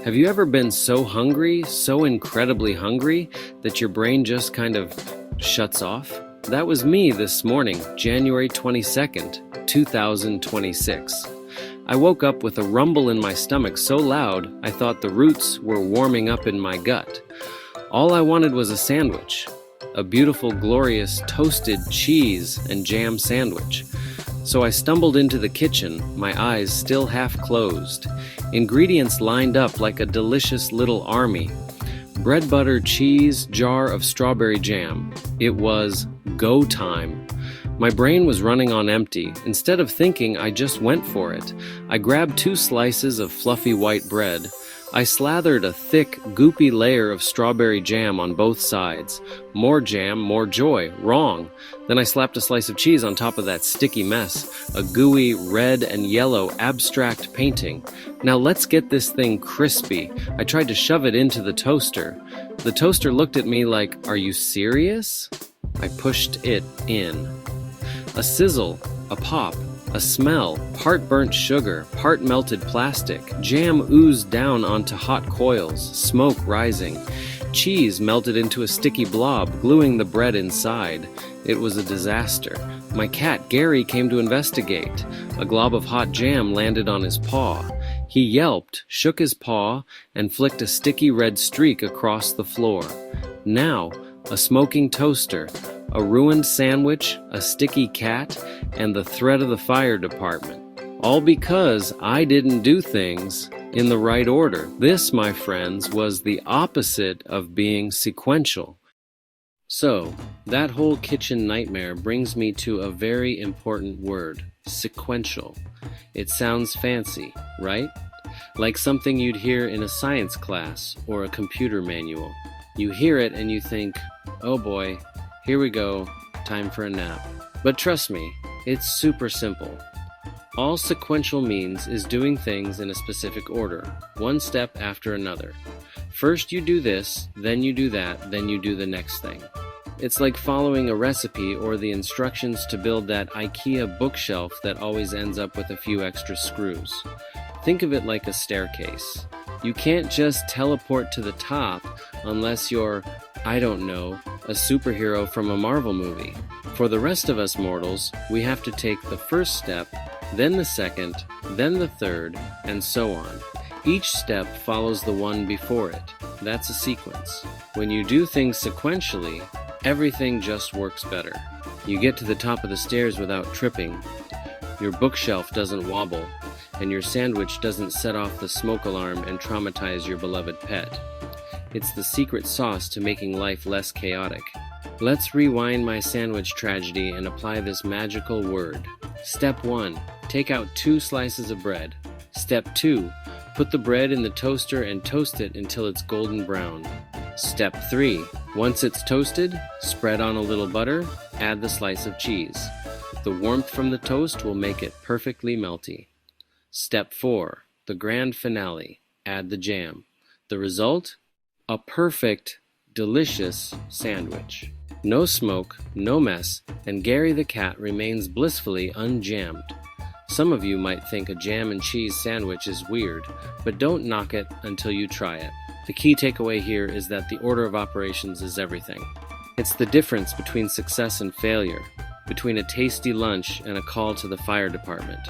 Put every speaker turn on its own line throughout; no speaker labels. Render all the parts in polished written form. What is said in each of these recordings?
Have you ever been so hungry, so incredibly hungry, that your brain just kind of shuts off? That was me this morning, January 22nd, 2026. I woke up with a rumble in my stomach so loud I thought the roots were warming up in my gut. All I wanted was a sandwich, a beautiful, glorious toasted cheese and jam sandwich. So I stumbled into the kitchen, my eyes still half closed. Ingredients lined up like a delicious little army. Bread, butter, cheese, jar of strawberry jam. It was go time. My brain was running on empty. Instead of thinking, I just went for it. I grabbed 2 slices of fluffy white bread. I slathered a thick, goopy layer of strawberry jam on both sides. More jam, more joy. Wrong. Then I slapped a slice of cheese on top of that sticky mess, a gooey red and yellow abstract painting. Now let's get this thing crispy. I tried to shove it into the toaster. The toaster looked at me like, "Are you serious?" I pushed it in. A sizzle, a pop, a smell, part burnt sugar, part melted plastic. Jam oozed down onto hot coils, smoke rising. Cheese melted into a sticky blob, gluing the bread inside. It was a disaster. My cat, Gary, came to investigate. A glob of hot jam landed on his paw. He yelped, shook his paw, and flicked a sticky red streak across the floor. Now, a smoking toaster, a ruined sandwich, a sticky cat, and the threat of the fire department. All because I didn't do things in the right order. This, my friends, was the opposite of being sequential. So, that whole kitchen nightmare brings me to a very important word, sequential. It sounds fancy, right? Like something you'd hear in a science class or a computer manual. You hear it and you think, oh boy, here we go, time for a nap. But trust me, it's super simple. All sequential means is doing things in a specific order, one step after another. First you do this, then you do that, then you do the next thing. It's like following a recipe or the instructions to build that IKEA bookshelf that always ends up with a few extra screws. Think of it like a staircase. You can't just teleport to the top unless you're, I don't know, a superhero from a Marvel movie. For the rest of us mortals, we have to take the first step, then the second, then the third, and so on. Each step follows the one before it. That's a sequence. When you do things sequentially, everything just works better. You get to the top of the stairs without tripping. Your bookshelf doesn't wobble, and your sandwich doesn't set off the smoke alarm and traumatize your beloved pet. It's the secret sauce to making life less chaotic. Let's rewind my sandwich tragedy and apply this magical word. Step 1. Take out 2 slices of bread. Step 2. Put the bread in the toaster and toast it until it's golden brown. Step 3. Once it's toasted, spread on a little butter, add the slice of cheese. The warmth from the toast will make it perfectly melty. Step 4. The grand finale. Add the jam. The result? A perfect, delicious sandwich. No smoke, no mess, and Gary the cat remains blissfully unjammed. Some of you might think a jam and cheese sandwich is weird, but don't knock it until you try it. The key takeaway here is that the order of operations is everything. It's the difference between success and failure, between a tasty lunch and a call to the fire department.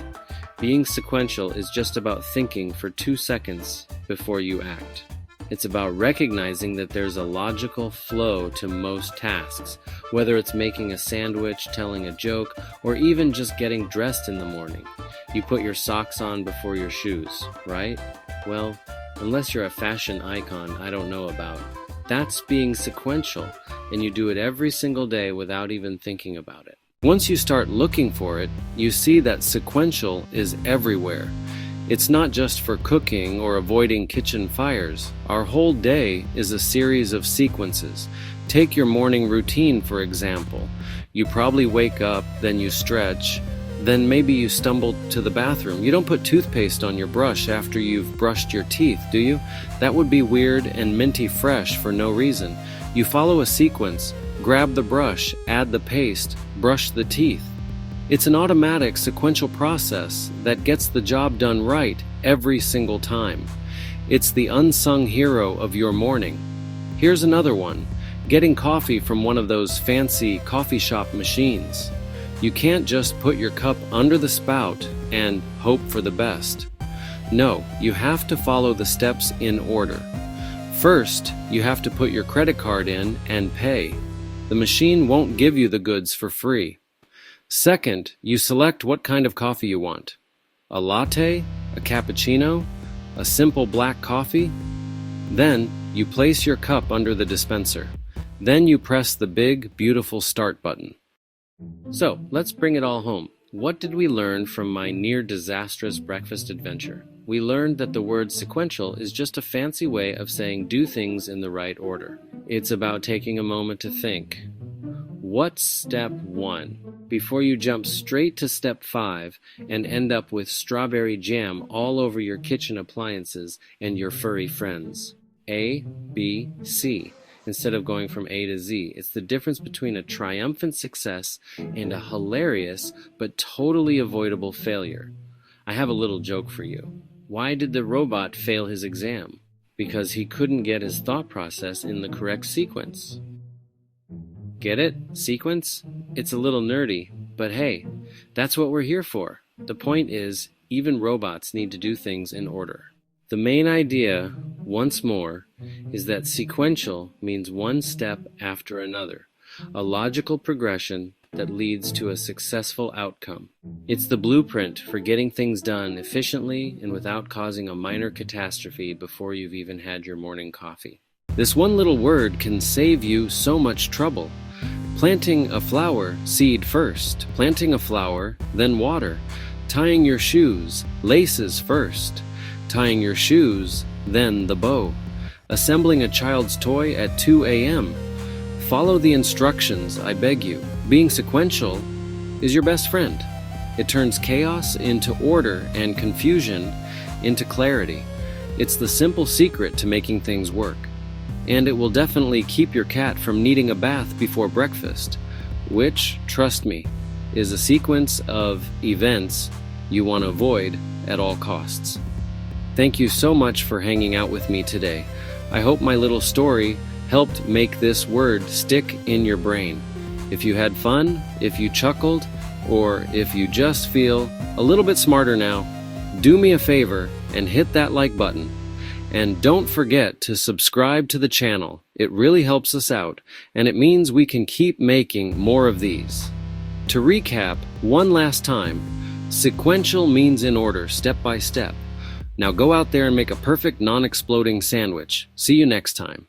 Being sequential is just about thinking for 2 seconds before you act. It's about recognizing that there's a logical flow to most tasks, whether it's making a sandwich, telling a joke, or even just getting dressed in the morning. You put your socks on before your shoes, right? Well, unless you're a fashion icon I don't know about. That's being sequential, and you do it every single day without even thinking about it. Once you start looking for it, you see that sequential is everywhere. It's not just for cooking or avoiding kitchen fires. Our whole day is a series of sequences. Take your morning routine, for example. You probably wake up, then you stretch, then maybe you stumble to the bathroom. You don't put toothpaste on your brush after you've brushed your teeth, do you? That would be weird and minty fresh for no reason. You follow a sequence. Grab the brush, add the paste, brush the teeth. It's an automatic sequential process that gets the job done right every single time. It's the unsung hero of your morning. Here's another one. Getting coffee from one of those fancy coffee shop machines. You can't just put your cup under the spout and hope for the best. No, you have to follow the steps in order. First, you have to put your credit card in and pay. The machine won't give you the goods for free. Second, you select what kind of coffee you want. A latte, a cappuccino, a simple black coffee. Then, you place your cup under the dispenser. Then you press the big, beautiful start button. So, let's bring it all home. What did we learn from my near-disastrous breakfast adventure? We learned that the word sequential is just a fancy way of saying do things in the right order. It's about taking a moment to think. What's step 1? Before you jump straight to step 5 and end up with strawberry jam all over your kitchen appliances and your furry friends. A, B, C. Instead of going from A to Z. It's the difference between a triumphant success and a hilarious but totally avoidable failure. I have a little joke for you. Why did the robot fail his exam? Because he couldn't get his thought process in the correct sequence. Get it? Sequence? It's a little nerdy, but hey, that's what we're here for. The point is, even robots need to do things in order. The main idea, once more, is that sequential means one step after another, a logical progression that leads to a successful outcome. It's the blueprint for getting things done efficiently and without causing a minor catastrophe before you've even had your morning coffee. This one little word can save you so much trouble. Planting a flower, seed first. Planting a flower, then water. Tying your shoes, laces first. Tying your shoes, then the bow. Assembling a child's toy at 2 a.m. Follow the instructions, I beg you. Being sequential is your best friend. It turns chaos into order and confusion into clarity. It's the simple secret to making things work. And it will definitely keep your cat from needing a bath before breakfast, which, trust me, is a sequence of events you want to avoid at all costs. Thank you so much for hanging out with me today. I hope my little story helped make this word stick in your brain. If you had fun, if you chuckled, or if you just feel a little bit smarter now, do me a favor and hit that like button. And don't forget to subscribe to the channel. It really helps us out, and it means we can keep making more of these. To recap one last time, sequential means in order, step by step. Now go out there and make a perfect non-exploding sandwich. See you next time.